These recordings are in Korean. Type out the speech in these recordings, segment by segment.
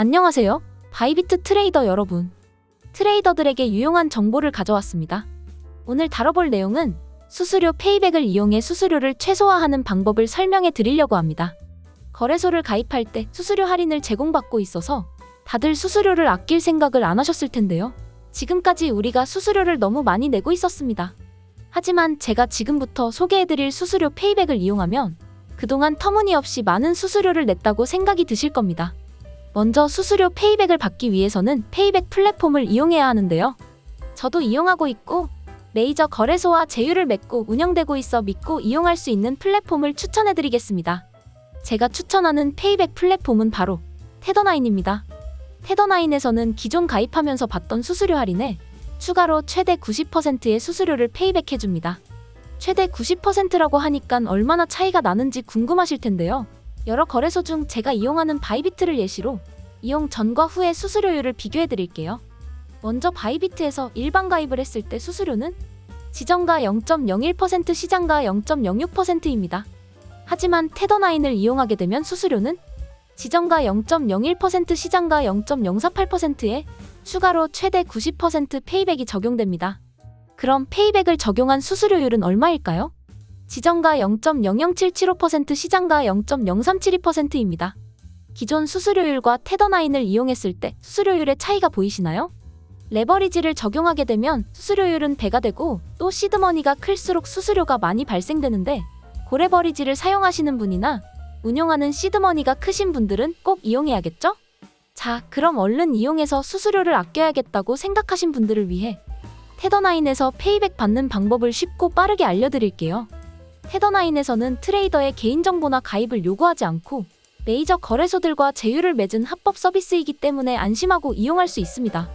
안녕하세요. 바이비트 트레이더 여러분. 트레이더들에게 유용한 정보를 가져왔습니다. 오늘 다뤄볼 내용은 수수료 페이백을 이용해 수수료를 최소화하는 방법을 설명해 드리려고 합니다. 거래소를 가입할 때 수수료 할인을 제공받고 있어서 다들 수수료를 아낄 생각을 안 하셨을 텐데요. 지금까지 우리가 수수료를 너무 많이 내고 있었습니다. 하지만 제가 지금부터 소개해드릴 수수료 페이백을 이용하면 그동안 터무니없이 많은 수수료를 냈다고 생각이 드실 겁니다. 먼저 수수료 페이백을 받기 위해서는 페이백 플랫폼을 이용해야 하는데요. 저도 이용하고 있고 메이저 거래소와 제휴를 맺고 운영되고 있어 믿고 이용할 수 있는 플랫폼을 추천해드리겠습니다. 제가 추천하는 페이백 플랫폼은 바로 테더나인입니다. 테더나인에서는 기존 가입하면서 받던 수수료 할인에 추가로 최대 90%의 수수료를 페이백해줍니다. 최대 90%라고 하니까 얼마나 차이가 나는지 궁금하실 텐데요. 여러 거래소 중 제가 이용하는 바이비트를 예시로 이용 전과 후의 수수료율을 비교해드릴게요. 먼저 바이비트에서 일반 가입을 했을 때 수수료는 지정가 0.01%, 시장가 0.06%입니다. 하지만 테더나인을 이용하게 되면 수수료는 지정가 0.01%, 시장가 0.048%에 추가로 최대 90% 페이백이 적용됩니다. 그럼 페이백을 적용한 수수료율은 얼마일까요? 지정가 0.00775%, 시장가 0.0372%입니다. 기존 수수료율과 테더나인을 이용했을 때 수수료율의 차이가 보이시나요? 레버리지를 적용하게 되면 수수료율은 배가 되고 또 시드머니가 클수록 수수료가 많이 발생되는데 고레버리지를 사용하시는 분이나 운용하는 시드머니가 크신 분들은 꼭 이용해야겠죠? 자, 그럼 얼른 이용해서 수수료를 아껴야겠다고 생각하신 분들을 위해 테더나인에서 페이백 받는 방법을 쉽고 빠르게 알려드릴게요. 테더나인에서는 트레이더의 개인정보나 가입을 요구하지 않고 메이저 거래소들과 제휴를 맺은 합법 서비스이기 때문에 안심하고 이용할 수 있습니다.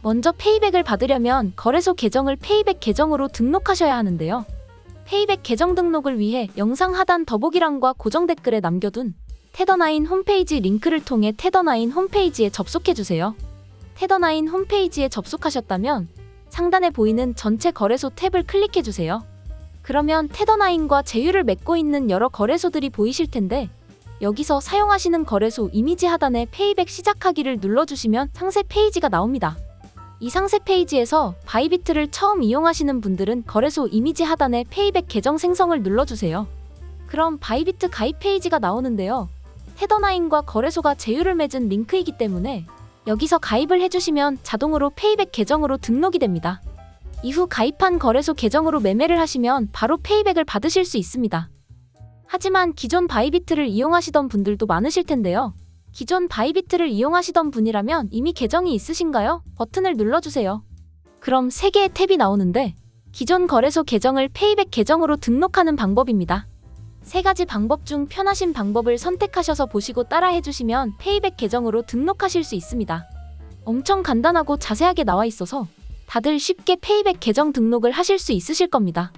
먼저 페이백을 받으려면 거래소 계정을 페이백 계정으로 등록하셔야 하는데요. 페이백 계정 등록을 위해 영상 하단 더보기란과 고정 댓글에 남겨둔 테더나인 홈페이지 링크를 통해 테더나인 홈페이지에 접속해주세요. 테더나인 홈페이지에 접속하셨다면 상단에 보이는 전체 거래소 탭을 클릭해주세요. 그러면 테더나인과 제휴를 맺고 있는 여러 거래소들이 보이실 텐데 여기서 사용하시는 거래소 이미지 하단에 페이백 시작하기를 눌러주시면 상세 페이지가 나옵니다. 이 상세 페이지에서 바이비트를 처음 이용하시는 분들은 거래소 이미지 하단에 페이백 계정 생성을 눌러주세요. 그럼 바이비트 가입 페이지가 나오는데요. 테더나인과 거래소가 제휴를 맺은 링크이기 때문에 여기서 가입을 해주시면 자동으로 페이백 계정으로 등록이 됩니다. 이후 가입한 거래소 계정으로 매매를 하시면 바로 페이백을 받으실 수 있습니다. 하지만 기존 바이비트를 이용하시던 분들도 많으실 텐데요. 기존 바이비트를 이용하시던 분이라면 이미 계정이 있으신가요? 버튼을 눌러주세요. 그럼 3개의 탭이 나오는데 기존 거래소 계정을 페이백 계정으로 등록하는 방법입니다. 3가지 방법 중 편하신 방법을 선택하셔서 보시고 따라해주시면 페이백 계정으로 등록하실 수 있습니다. 엄청 간단하고 자세하게 나와 있어서 다들 쉽게 페이백 계정 등록을 하실 수 있으실 겁니다.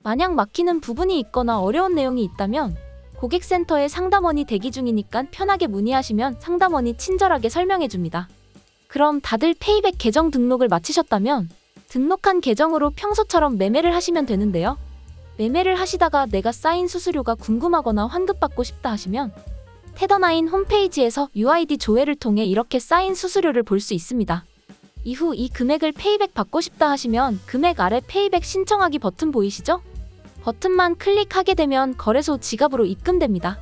만약 막히는 부분이 있거나 어려운 내용이 있다면 고객센터에 상담원이 대기 중이니까 편하게 문의하시면 상담원이 친절하게 설명해줍니다. 그럼 다들 페이백 계정 등록을 마치셨다면 등록한 계정으로 평소처럼 매매를 하시면 되는데요. 매매를 하시다가 내가 쌓인 수수료가 궁금하거나 환급받고 싶다 하시면 테더나인 홈페이지에서 UID 조회를 통해 이렇게 쌓인 수수료를 볼 수 있습니다. 이후 이 금액을 페이백 받고 싶다 하시면 금액 아래 페이백 신청하기 버튼 보이시죠? 버튼만 클릭하게 되면 거래소 지갑으로 입금됩니다.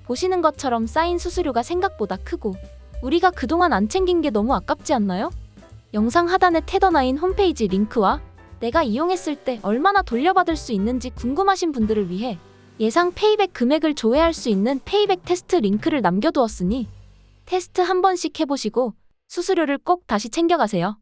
보시는 것처럼 쌓인 수수료가 생각보다 크고 우리가 그동안 안 챙긴 게 너무 아깝지 않나요? 영상 하단의 테더나인 홈페이지 링크와 내가 이용했을 때 얼마나 돌려받을 수 있는지 궁금하신 분들을 위해 예상 페이백 금액을 조회할 수 있는 페이백 테스트 링크를 남겨두었으니 테스트 한 번씩 해보시고 수수료를 꼭 다시 챙겨가세요.